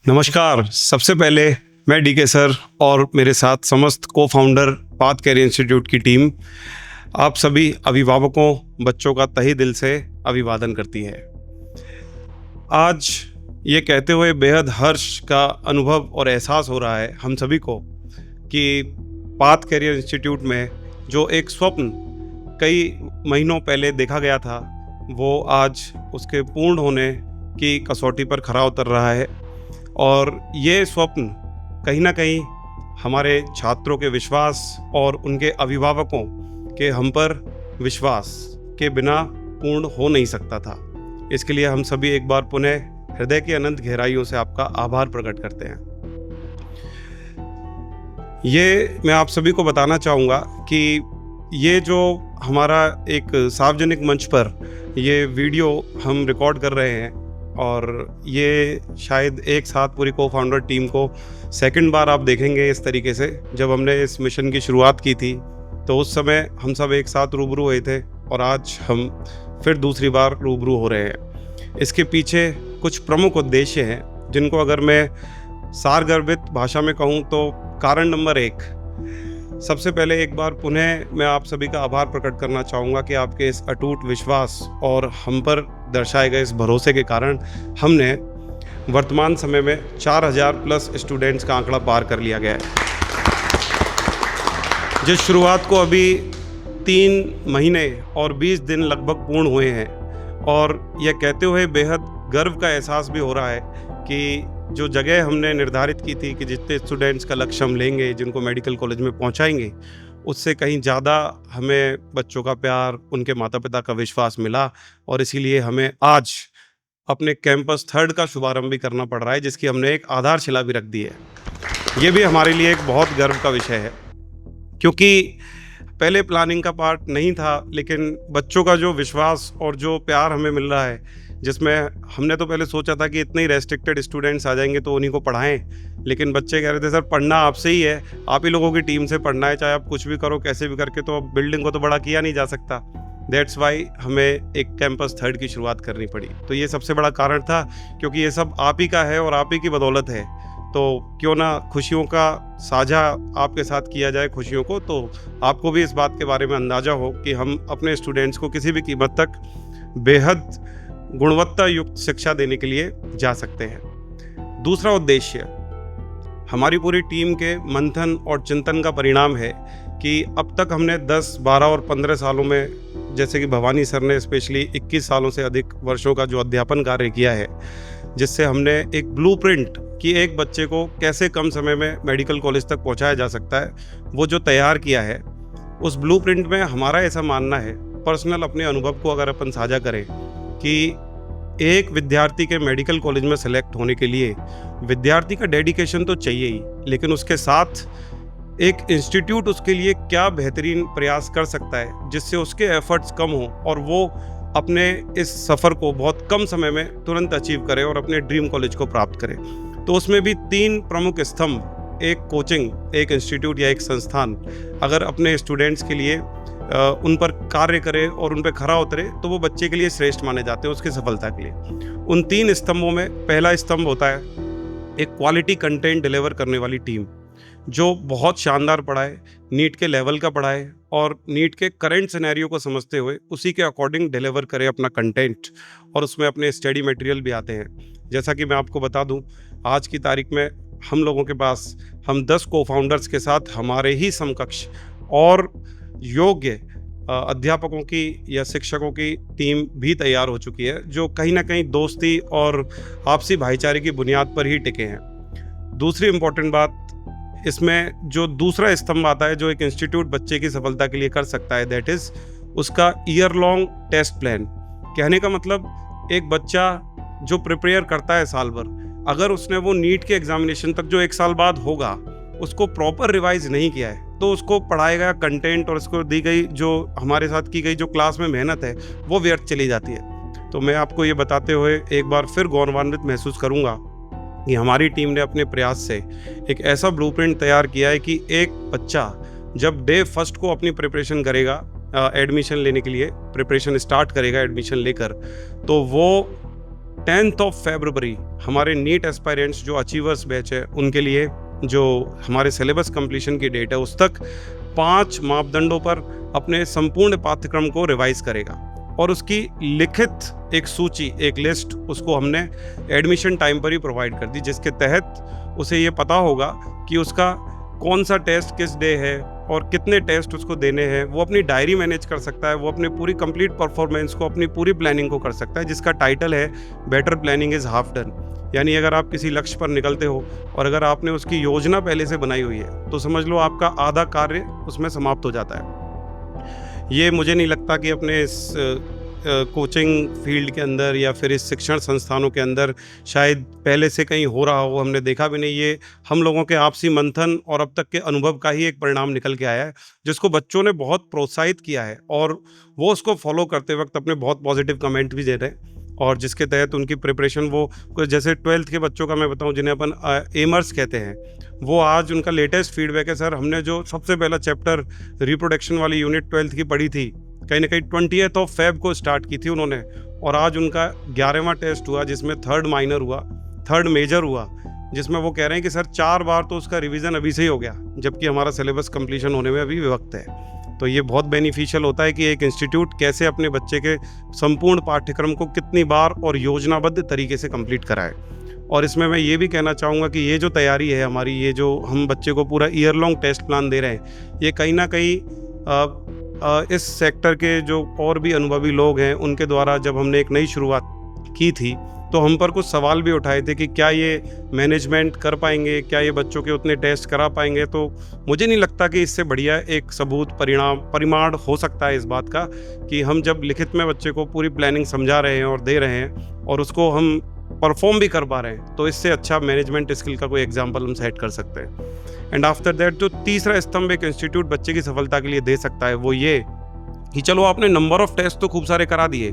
नमस्कार। सबसे पहले मैं डीके सर और मेरे साथ समस्त को फाउंडर पाथ कैरियर इंस्टीट्यूट की टीम आप सभी अभिभावकों बच्चों का तहे दिल से अभिवादन करती है। आज ये कहते हुए बेहद हर्ष का अनुभव और एहसास हो रहा है हम सभी को कि पाथ कैरियर इंस्टीट्यूट में जो एक स्वप्न कई महीनों पहले देखा गया था वो आज उसके पूर्ण होने की कसौटी पर खरा उतर रहा है। और ये स्वप्न कहीं ना कहीं हमारे छात्रों के विश्वास और उनके अभिभावकों के हम पर विश्वास के बिना पूर्ण हो नहीं सकता था। इसके लिए हम सभी एक बार पुनः हृदय की अनंत गहराइयों से आपका आभार प्रकट करते हैं। ये मैं आप सभी को बताना चाहूँगा कि ये जो हमारा एक सार्वजनिक मंच पर ये वीडियो हम रिकॉर्ड कर रहे हैं और ये शायद एक साथ पूरी को फाउंडर टीम को सेकंड बार आप देखेंगे इस तरीके से। जब हमने इस मिशन की शुरुआत की थी तो उस समय हम सब एक साथ रूबरू हुए थे और आज हम फिर दूसरी बार रूबरू हो रहे हैं। इसके पीछे कुछ प्रमुख उद्देश्य हैं जिनको अगर मैं सारगर्भित भाषा में कहूँ तो कारण नंबर 1, सबसे पहले एक बार पुनः मैं आप सभी का आभार प्रकट करना चाहूँगा कि आपके इस अटूट विश्वास और हम पर दर्शाए गए इस भरोसे के कारण हमने वर्तमान समय में 4000 प्लस स्टूडेंट्स का आंकड़ा पार कर लिया गया है। जिस शुरुआत को अभी 3 महीने और 20 दिन लगभग पूर्ण हुए हैं और यह कहते हुए बेहद गर्व का एहसास भी हो रहा है कि जो जगह हमने निर्धारित की थी कि जितने स्टूडेंट्स का लक्ष्य हम लेंगे जिनको मेडिकल कॉलेज में पहुंचाएंगे उससे कहीं ज़्यादा हमें बच्चों का प्यार, उनके माता पिता का विश्वास मिला और इसीलिए हमें आज अपने कैंपस 3 का शुभारंभ भी करना पड़ रहा है जिसकी हमने एक आधारशिला भी रख दी है। ये भी हमारे लिए एक बहुत गर्व का विषय है क्योंकि पहले प्लानिंग का पार्ट नहीं था, लेकिन बच्चों का जो विश्वास और जो प्यार हमें मिल रहा है जिसमें हमने तो पहले सोचा था कि इतने ही रेस्ट्रिक्टेड स्टूडेंट्स आ जाएंगे तो उन्हीं को पढ़ाएं, लेकिन बच्चे कह रहे थे सर पढ़ना आपसे ही है, आप ही लोगों की टीम से पढ़ना है, चाहे आप कुछ भी करो कैसे भी करके, तो अब बिल्डिंग को तो बड़ा किया नहीं जा सकता। दैट्स वाई हमें एक कैंपस 3 की शुरुआत करनी पड़ी। तो ये सबसे बड़ा कारण था क्योंकि ये सब आप ही का है और आप ही की बदौलत है, तो क्यों ना खुशियों का साझा आपके साथ किया जाए खुशियों को, तो आपको भी इस बात के बारे में अंदाज़ा हो कि हम अपने स्टूडेंट्स को किसी भी कीमत तक बेहद गुणवत्ता युक्त शिक्षा देने के लिए जा सकते हैं। दूसरा उद्देश्य हमारी पूरी टीम के मंथन और चिंतन का परिणाम है कि अब तक हमने 10, 12 और 15 सालों में, जैसे कि भवानी सर ने स्पेशली 21 सालों से अधिक वर्षों का जो अध्यापन कार्य किया है, जिससे हमने एक ब्लूप्रिंट कि एक बच्चे को कैसे कम समय में मेडिकल कॉलेज तक पहुंचाया जा सकता है, वो जो तैयार किया है, उस ब्लूप्रिंट में हमारा ऐसा मानना है, पर्सनल अपने अनुभव को अगर अपन साझा करें, कि एक विद्यार्थी के मेडिकल कॉलेज में सेलेक्ट होने के लिए विद्यार्थी का डेडिकेशन तो चाहिए ही, लेकिन उसके साथ एक इंस्टीट्यूट उसके लिए क्या बेहतरीन प्रयास कर सकता है जिससे उसके एफर्ट्स कम हो और वो अपने इस सफ़र को बहुत कम समय में तुरंत अचीव करे और अपने ड्रीम कॉलेज को प्राप्त करे। तो उसमें भी 3 प्रमुख स्तंभ, एक कोचिंग, एक इंस्टीट्यूट या एक संस्थान अगर अपने स्टूडेंट्स के लिए उन पर कार्य करे और उन पर खरा उतरे तो वो बच्चे के लिए श्रेष्ठ माने जाते हैं उसकी सफलता के लिए। उन 3 स्तंभों में पहला स्तंभ होता है एक क्वालिटी कंटेंट डिलीवर करने वाली टीम जो बहुत शानदार पढ़ाए, नीट के लेवल का पढ़ाए और नीट के करंट सिनेरियो को समझते हुए उसी के अकॉर्डिंग डिलीवर करे अपना कंटेंट, और उसमें अपने स्टडी मटेरियल भी आते हैं। जैसा कि मैं आपको बता दूं, आज की तारीख में हम लोगों के पास हम 10 को फाउंडर्स के साथ हमारे ही समकक्ष और योग्य अध्यापकों की या शिक्षकों की टीम भी तैयार हो चुकी है जो कहीं ना कहीं दोस्ती और आपसी भाईचारे की बुनियाद पर ही टिके हैं। दूसरी इम्पोर्टेंट बात, इसमें जो दूसरा स्तंभ आता है जो एक इंस्टीट्यूट बच्चे की सफलता के लिए कर सकता है, दैट इज़ उसका ईयर लॉन्ग टेस्ट प्लान। कहने का मतलब एक बच्चा जो प्रिपेयर करता है साल भर, अगर उसने वो नीट के एग्जामिनेशन तक जो 1 साल बाद होगा उसको प्रॉपर रिवाइज नहीं किया है तो उसको पढ़ाया गया कंटेंट और उसको दी गई जो हमारे साथ की गई जो क्लास में मेहनत है वो व्यर्थ चली जाती है। तो मैं आपको ये बताते हुए एक बार फिर गौरवान्वित महसूस करूँगा कि हमारी टीम ने अपने प्रयास से एक ऐसा ब्लूप्रिंट तैयार किया है कि एक बच्चा जब डे फर्स्ट को अपनी प्रिपरेशन करेगा, एडमिशन लेने के लिए प्रिपरेशन स्टार्ट करेगा एडमिशन लेकर, तो वो 10th ऑफ फरवरी हमारे नीट एस्पायरेंट्स जो अचीवर्स बैच है उनके लिए जो हमारे सिलेबस कंप्लीशन की डेट है उस तक 5 मापदंडों पर अपने संपूर्ण पाठ्यक्रम को रिवाइज करेगा और उसकी लिखित एक सूची, एक लिस्ट उसको हमने एडमिशन टाइम पर ही प्रोवाइड कर दी, जिसके तहत उसे ये पता होगा कि उसका कौन सा टेस्ट किस डे है और कितने टेस्ट उसको देने हैं। वो अपनी डायरी मैनेज कर सकता है, वो अपनी पूरी कंप्लीट परफॉर्मेंस को, अपनी पूरी प्लानिंग को कर सकता है, जिसका टाइटल है better planning is half done. यानी अगर आप किसी लक्ष्य पर निकलते हो और अगर आपने उसकी योजना पहले से बनाई हुई है तो समझ लो आपका आधा कार्य उसमें समाप्त हो जाता है। ये मुझे नहीं लगता कि अपने इस कोचिंग फील्ड के अंदर या फिर इस शिक्षण संस्थानों के अंदर शायद पहले से कहीं हो रहा हो, हमने देखा भी नहीं। ये हम लोगों के आपसी मंथन और अब तक के अनुभव का ही एक परिणाम निकल के आया है, जिसको बच्चों ने बहुत प्रोत्साहित किया है और वो उसको फॉलो करते वक्त अपने बहुत पॉजिटिव कमेंट भी दे रहे हैं और जिसके तहत उनकी प्रिपरेशन वो जैसे 12th के बच्चों का मैं बताऊं जिन्हें अपन एमर्स कहते हैं, वो आज उनका लेटेस्ट फीडबैक है, सर हमने जो सबसे पहला चैप्टर रिप्रोडक्शन वाली यूनिट 12th की पढ़ी थी, कहीं ना कहीं 20th ऑफ फेब को स्टार्ट की थी उन्होंने और आज उनका 11वां टेस्ट हुआ जिसमें 3rd माइनर हुआ, 3rd मेजर हुआ, जिसमें वो कह रहे हैं कि सर 4 बार तो उसका रिवीजन अभी से ही हो गया, जबकि हमारा सिलेबस कंप्लीशन होने में अभी वक्त है। तो ये बहुत बेनिफिशियल होता है कि एक इंस्टीट्यूट कैसे अपने बच्चे के संपूर्ण पाठ्यक्रम को कितनी बार और योजनाबद्ध तरीके से कंप्लीट कराए। और इसमें मैं ये भी कहना चाहूँगा कि ये जो तैयारी है हमारी, ये जो हम बच्चे को पूरा ईयर लॉन्ग टेस्ट प्लान दे रहे हैं, ये कहीं ना कहीं इस सेक्टर के जो और भी अनुभवी लोग हैं उनके द्वारा जब हमने एक नई शुरुआत की थी तो हम पर कुछ सवाल भी उठाए थे कि क्या ये मैनेजमेंट कर पाएंगे, क्या ये बच्चों के उतने टेस्ट करा पाएंगे। तो मुझे नहीं लगता कि इससे बढ़िया एक सबूत परिमाण हो सकता है इस बात का कि हम जब लिखित में बच्चे को पूरी प्लानिंग समझा रहे हैं और दे रहे हैं और उसको हम परफॉर्म भी कर पा रहे हैं, तो इससे अच्छा मैनेजमेंट स्किल का कोई एग्जाम्पल हम सेट कर सकते हैं। एंड आफ्टर दैट जो तीसरा स्तंभ एक इंस्टीट्यूट बच्चे की सफलता के लिए दे सकता है वो ये कि चलो आपने नंबर ऑफ टेस्ट तो खूब सारे करा दिए,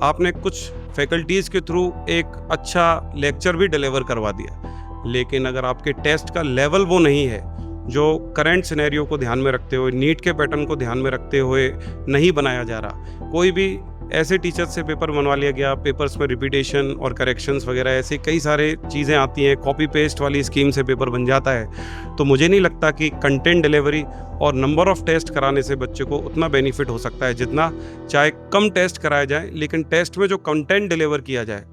आपने कुछ फैकल्टीज़ के थ्रू एक अच्छा लेक्चर भी डिलीवर करवा दिया, लेकिन अगर आपके टेस्ट का लेवल वो नहीं है जो करंट सिनेरियो को ध्यान में रखते हुए, नीट के पैटर्न को ध्यान में रखते हुए नहीं बनाया जा रहा, कोई भी ऐसे टीचर्स से पेपर बनवा लिया गया, पेपर्स में रिपीटेशन और करेक्शंस वगैरह ऐसी कई सारे चीज़ें आती हैं, कॉपी पेस्ट वाली स्कीम से पेपर बन जाता है, तो मुझे नहीं लगता कि कंटेंट डिलीवरी और नंबर ऑफ टेस्ट कराने से बच्चे को उतना बेनिफिट हो सकता है जितना चाहे कम टेस्ट कराया जाए, लेकिन टेस्ट में जो कंटेंट डिलीवर किया जाए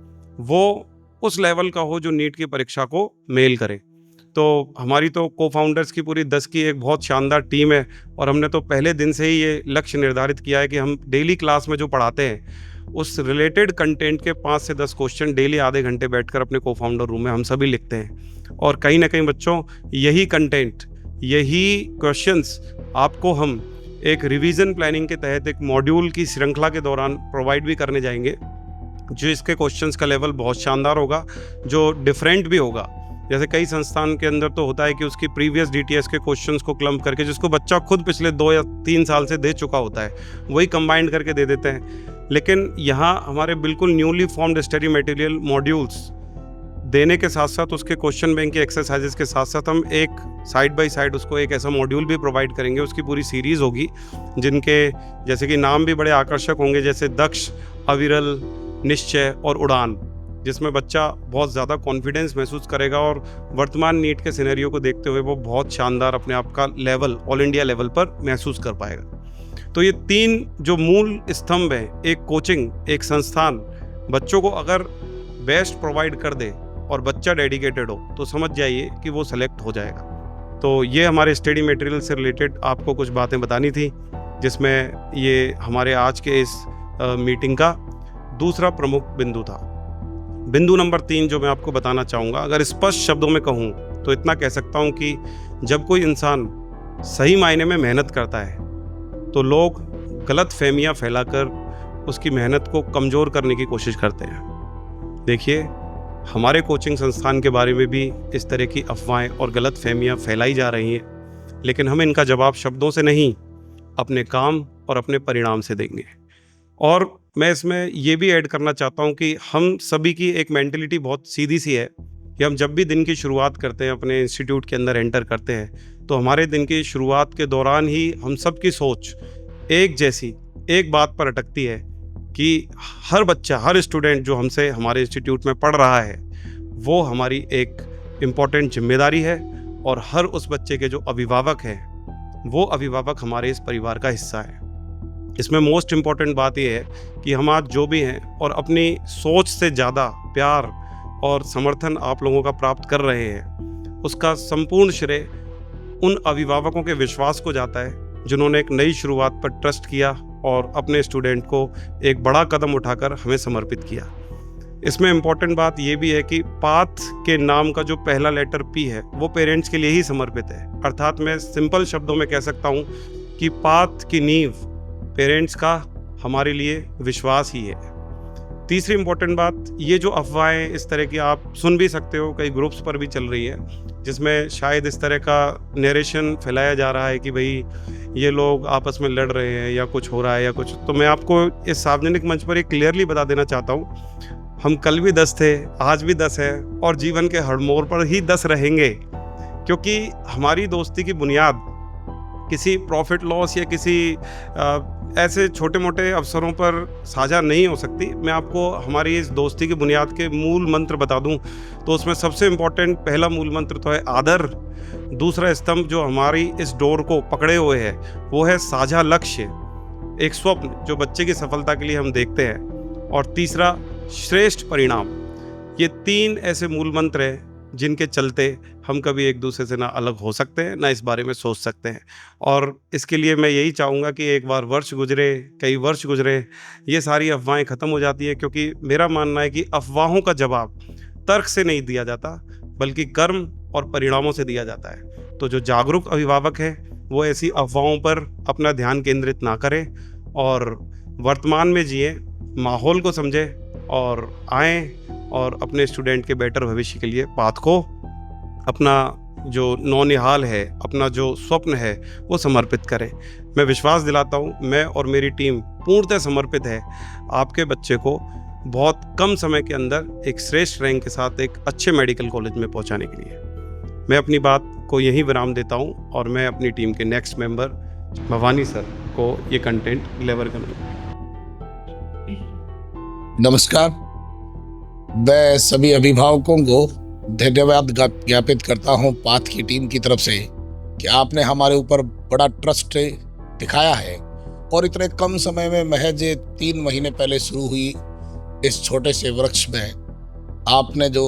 वो उस लेवल का हो जो नीट की परीक्षा को मेल करे। तो हमारी तो को-फाउंडर्स की पूरी 10 की एक बहुत शानदार टीम है और हमने तो पहले दिन से ही ये लक्ष्य निर्धारित किया है कि हम डेली क्लास में जो पढ़ाते हैं उस रिलेटेड कंटेंट के 5 से 10 क्वेश्चन डेली आधे घंटे बैठकर अपने को-फाउंडर रूम में हम सभी लिखते हैं और कहीं ना कहीं बच्चों यही कंटेंट, यही क्वेश्चंस आपको हम एक रिवीजन प्लानिंग के तहत एक मॉड्यूल की श्रृंखला के दौरान प्रोवाइड भी करने जाएंगे, जो इसके क्वेश्चंस का लेवल बहुत शानदार होगा, जो डिफरेंट भी होगा। जैसे कई संस्थान के अंदर तो होता है कि उसकी प्रीवियस डीटीएस के क्वेश्चंस को क्लम्प करके, जिसको बच्चा खुद पिछले 2 या 3 साल से दे चुका होता है, वही कंबाइंड करके दे देते हैं। लेकिन यहाँ हमारे बिल्कुल newly formed study material modules देने के साथ साथ उसके क्वेश्चन बैंक के एक्सरसाइजेस के साथ साथ हम एक साइड बाय साइड उसको एक ऐसा मॉड्यूल भी प्रोवाइड करेंगे, उसकी पूरी सीरीज़ होगी जिनके जैसे कि नाम भी बड़े आकर्षक होंगे, जैसे दक्ष, अविरल, निश्चय और उड़ान, जिसमें बच्चा बहुत ज़्यादा कॉन्फिडेंस महसूस करेगा और वर्तमान नीट के सिनेरियो को देखते हुए वो बहुत शानदार अपने आप का लेवल ऑल इंडिया लेवल पर महसूस कर पाएगा। तो ये 3 जो मूल स्तंभ हैं, एक कोचिंग, एक संस्थान बच्चों को अगर बेस्ट प्रोवाइड कर दे और बच्चा डेडिकेटेड हो तो समझ जाइए कि वो सेलेक्ट हो जाएगा। तो ये हमारे स्टडी मटेरियल से रिलेटेड आपको कुछ बातें बतानी थी, जिसमें ये हमारे आज के इस मीटिंग का दूसरा प्रमुख बिंदु था। बिंदु नंबर 3 जो मैं आपको बताना चाहूँगा, अगर स्पष्ट शब्दों में कहूँ तो इतना कह सकता हूँ कि जब कोई इंसान सही मायने में मेहनत करता है तो लोग गलत फहमियाँ फैलाकर उसकी मेहनत को कमज़ोर करने की कोशिश करते हैं। देखिए, हमारे कोचिंग संस्थान के बारे में भी इस तरह की अफवाहें और गलत फहमियाँ फैलाई जा रही हैं, लेकिन हम इनका जवाब शब्दों से नहीं, अपने काम और अपने परिणाम से देंगे। और मैं इसमें ये भी ऐड करना चाहता हूँ कि हम सभी की एक मेंटलिटी बहुत सीधी सी है कि हम जब भी दिन की शुरुआत करते हैं, अपने इंस्टीट्यूट के अंदर एंटर करते हैं, तो हमारे दिन की शुरुआत के दौरान ही हम सब की सोच एक जैसी एक बात पर अटकती है कि हर बच्चा, हर स्टूडेंट जो हमसे हमारे इंस्टीट्यूट में पढ़ रहा है, वो हमारी एक इम्पॉर्टेंट जिम्मेदारी है। और हर उस बच्चे के जो अभिभावक हैं, वो अभिभावक हमारे इस परिवार का हिस्सा है। इसमें मोस्ट इम्पॉर्टेंट बात यह है कि हम आज जो भी हैं और अपनी सोच से ज़्यादा प्यार और समर्थन आप लोगों का प्राप्त कर रहे हैं, उसका संपूर्ण श्रेय उन अभिभावकों के विश्वास को जाता है जिन्होंने एक नई शुरुआत पर ट्रस्ट किया और अपने स्टूडेंट को एक बड़ा कदम उठाकर हमें समर्पित किया। इसमें इम्पॉर्टेंट बात ये भी है कि पाथ के नाम का जो पहला लेटर पी है, वो पेरेंट्स के लिए ही समर्पित है। अर्थात मैं सिंपल शब्दों में कह सकता हूँ कि पाथ की नींव पेरेंट्स का हमारे लिए विश्वास ही है। तीसरी इम्पॉर्टेंट बात, ये जो अफवाहें इस तरह की आप सुन भी सकते हो, कई ग्रुप्स पर भी चल रही है, जिसमें शायद इस तरह का नरेशन फैलाया जा रहा है कि भाई ये लोग आपस में लड़ रहे हैं या कुछ हो रहा है या कुछ। तो मैं आपको इस सार्वजनिक मंच पर एक क्लियरली बता देना चाहता हूँ, हम कल भी 10 थे, आज भी 10 हैं और जीवन के हर मोड़ पर ही 10 रहेंगे। क्योंकि हमारी दोस्ती की बुनियाद किसी प्रॉफिट लॉस या किसी ऐसे छोटे मोटे अवसरों पर साझा नहीं हो सकती। मैं आपको हमारी इस दोस्ती की बुनियाद के मूल मंत्र बता दूं तो उसमें सबसे इम्पोर्टेंट पहला मूल मंत्र तो है आदर। दूसरा स्तंभ जो हमारी इस डोर को पकड़े हुए है वो है साझा लक्ष्य, एक स्वप्न जो बच्चे की सफलता के लिए हम देखते हैं। और तीसरा श्रेष्ठ परिणाम। ये 3 ऐसे मूल मंत्र हैं जिनके चलते हम कभी एक दूसरे से ना अलग हो सकते हैं, ना इस बारे में सोच सकते हैं। और इसके लिए मैं यही चाहूँगा कि एक बार वर्ष गुजरे, कई वर्ष गुजरे, ये सारी अफवाहें ख़त्म हो जाती है। क्योंकि मेरा मानना है कि अफवाहों का जवाब तर्क से नहीं दिया जाता, बल्कि कर्म और परिणामों से दिया जाता है। तो जो जागरूक अभिभावक हैं वो ऐसी अफवाहों पर अपना ध्यान केंद्रित ना करें और वर्तमान में जिए, माहौल को समझें और आएँ और अपने स्टूडेंट के बेटर भविष्य के लिए पाथ को, अपना जो नौनिहाल है, अपना जो स्वप्न है, वो समर्पित करें। मैं विश्वास दिलाता हूँ, मैं और मेरी टीम पूर्णतः समर्पित है आपके बच्चे को बहुत कम समय के अंदर एक श्रेष्ठ रैंक के साथ एक अच्छे मेडिकल कॉलेज में पहुँचाने के लिए। मैं अपनी बात को यहीं विराम देता हूँ और मैं अपनी टीम के नेक्स्ट मेंबर भवानी सर को ये कंटेंट डिलीवर करूँगा। नमस्कार, मैं सभी अभिभावकों को धन्यवाद ज्ञापित करता हूं पाथ की टीम की तरफ से कि आपने हमारे ऊपर बड़ा ट्रस्ट दिखाया है और इतने कम समय में महज 3 महीने पहले शुरू हुई इस छोटे से वृक्ष में आपने जो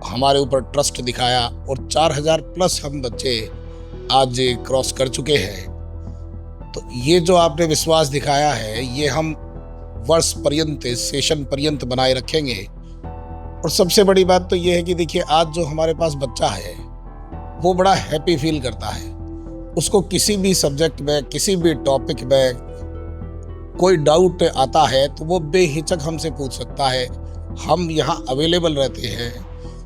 हमारे ऊपर ट्रस्ट दिखाया और 4000 प्लस हम बच्चे आज क्रॉस कर चुके हैं। तो ये जो आपने विश्वास दिखाया है ये हम वर्ष पर्यंत, सेशन पर्यंत बनाए रखेंगे। और सबसे बड़ी बात तो ये है कि देखिए आज जो हमारे पास बच्चा है वो बड़ा हैप्पी फील करता है। उसको किसी भी सब्जेक्ट में, किसी भी टॉपिक में कोई डाउट आता है तो वो बेहिचक हमसे पूछ सकता है। हम यहाँ अवेलेबल रहते हैं।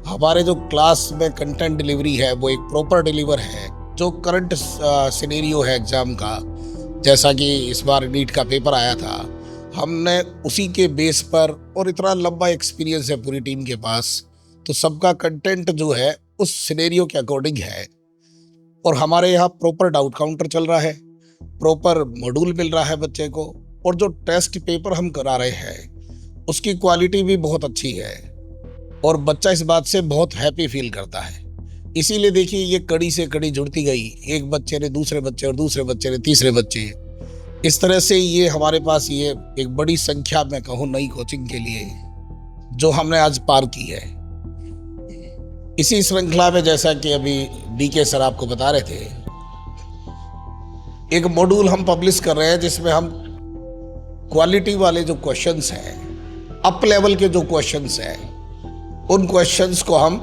हमारे जो क्लास में कंटेंट डिलीवरी है वो एक प्रॉपर डिलीवर है। जो करंट सिनेरियो है एग्ज़ाम का, जैसा कि इस बार नीट का पेपर आया था, हमने उसी के बेस पर, और इतना लंबा एक्सपीरियंस है पूरी टीम के पास, तो सबका कंटेंट जो है उस सिनेरियो के अकॉर्डिंग है। और हमारे यहाँ प्रॉपर डाउट काउंटर चल रहा है, प्रॉपर मॉड्यूल मिल रहा है बच्चे को, और जो टेस्ट पेपर हम करा रहे हैं उसकी क्वालिटी भी बहुत अच्छी है और बच्चा इस बात से बहुत हैप्पी फील करता है। इसीलिए देखिए ये कड़ी से कड़ी जुड़ती गई, एक बच्चे ने दूसरे बच्चे और दूसरे बच्चे ने तीसरे बच्चे, इस तरह से ये हमारे पास ये एक बड़ी संख्या में कहूँ नई कोचिंग के लिए जो हमने आज पार की है। इसी श्रृंखला में जैसा कि अभी डीके सर आपको बता रहे थे, एक मॉड्यूल हम पब्लिश कर रहे हैं जिसमें हम क्वालिटी वाले जो क्वेश्चंस हैं, अप लेवल के जो क्वेश्चंस हैं, उन क्वेश्चंस को हम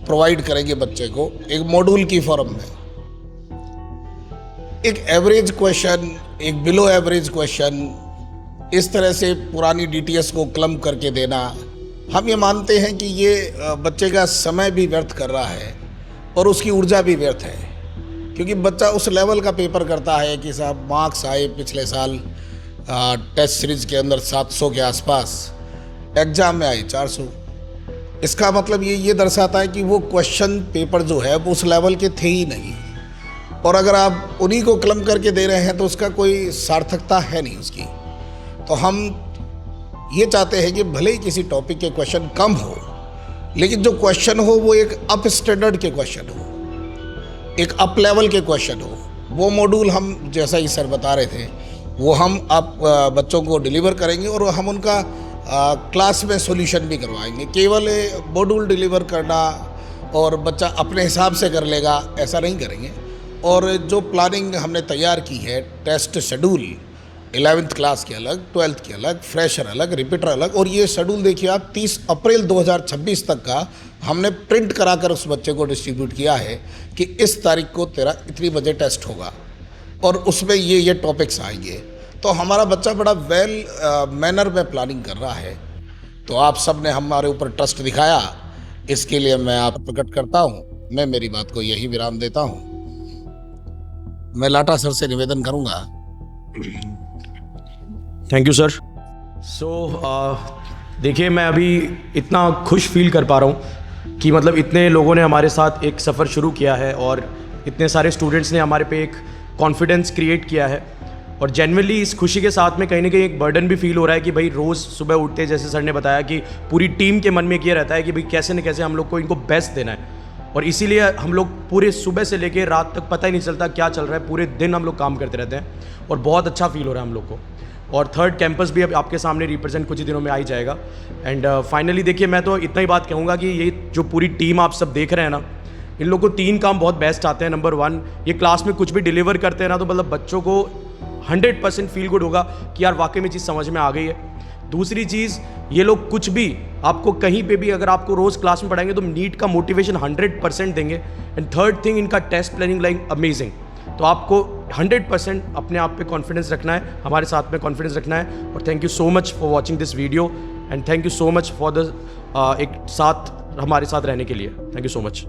प्रोवाइड करेंगे बच्चे को एक मॉड्यूल की फॉर्म में। एक एवरेज क्वेश्चन, एक बिलो एवरेज क्वेश्चन, इस तरह से पुरानी डीटीएस को क्लम करके देना, हम ये मानते हैं कि ये बच्चे का समय भी व्यर्थ कर रहा है और उसकी ऊर्जा भी व्यर्थ है। क्योंकि बच्चा उस लेवल का पेपर करता है कि साहब मार्क्स आए पिछले साल टेस्ट सीरीज के अंदर 700 के आसपास, एग्ज़ाम में आई 400। इसका मतलब ये दर्शाता है कि वो क्वेश्चन पेपर जो है वो उस लेवल के थे ही नहीं। और अगर आप उन्हीं को क्लम करके दे रहे हैं तो उसका कोई सार्थकता है नहीं उसकी। तो हम ये चाहते हैं कि भले ही किसी टॉपिक के क्वेश्चन कम हो, लेकिन जो क्वेश्चन हो वो एक अप स्टैंडर्ड के क्वेश्चन हो, एक अप लेवल के क्वेश्चन हो। वो मॉड्यूल हम, जैसा ही सर बता रहे थे, वो हम आप बच्चों को डिलीवर करेंगे और हम उनका क्लास में सॉल्यूशन भी करवाएंगे। केवल मॉड्यूल डिलीवर करना और बच्चा अपने हिसाब से कर लेगा, ऐसा नहीं करेंगे। और जो प्लानिंग हमने तैयार की है, टेस्ट शेड्यूल 11th क्लास के अलग, 12th के अलग, फ्रेशर अलग, रिपीटर अलग, और ये शेड्यूल देखिए आप 30 अप्रैल 2026 तक का हमने प्रिंट कराकर उस बच्चे को डिस्ट्रीब्यूट किया है कि इस तारीख को तेरा इतनी बजे टेस्ट होगा और उसमें ये टॉपिक्स आएंगे। तो हमारा बच्चा बड़ा वेल मैनर में प्लानिंग कर रहा है। तो आप सब ने हमारे ऊपर ट्रस्ट दिखाया, इसके लिए मैं आप प्रकट करता हूँ। मैं मेरी बात को यही विराम देता हूँ। मैं लाटा सर से निवेदन करूँगा। Thank you sir. सो देखिए, मैं अभी इतना खुश फील कर पा रहा हूँ कि मतलब इतने लोगों ने हमारे साथ एक सफ़र शुरू किया है और इतने सारे स्टूडेंट्स ने हमारे पे एक कॉन्फिडेंस क्रिएट किया है। और जेन्युइनली इस खुशी के साथ में कहीं ना कहीं एक बर्डन भी फील हो रहा है कि भाई रोज़ सुबह उठते, जैसे सर ने बताया कि पूरी टीम के मन में ये रहता है कि भाई कैसे न कैसे हम लोग को इनको बेस्ट देना है। और इसीलिए हम लोग पूरे सुबह से लेकर रात तक पता ही नहीं चलता क्या चल रहा है, पूरे दिन हम लोग काम करते रहते हैं और बहुत अच्छा फील हो रहा है हम लोग को। और थर्ड कैंपस भी अब आपके सामने रिप्रेजेंट कुछ ही दिनों में आ ही जाएगा। एंड फाइनली देखिए, मैं तो इतना ही बात कहूँगा कि ये जो पूरी टीम आप सब देख रहे हैं ना, इन लोगों को 3 काम बहुत बेस्ट आते हैं। नंबर 1, ये क्लास में कुछ भी डिलीवर करते हैं ना, तो मतलब बच्चों को 100% फील गुड होगा कि यार वाकई में चीज़ समझ में आ गई है। दूसरी चीज़, ये लोग कुछ भी आपको कहीं पे भी अगर आपको रोज़ क्लास में पढ़ाएंगे तो नीट का मोटिवेशन 100% देंगे। एंड थर्ड थिंग, इनका टेस्ट प्लानिंग लाइक अमेजिंग। तो आपको 100% अपने आप पे कॉन्फिडेंस रखना है, हमारे साथ में कॉन्फिडेंस रखना है। और thank you so much for watching this video and thank you so much for the एक साथ हमारे साथ रहने के लिए। Thank you so much.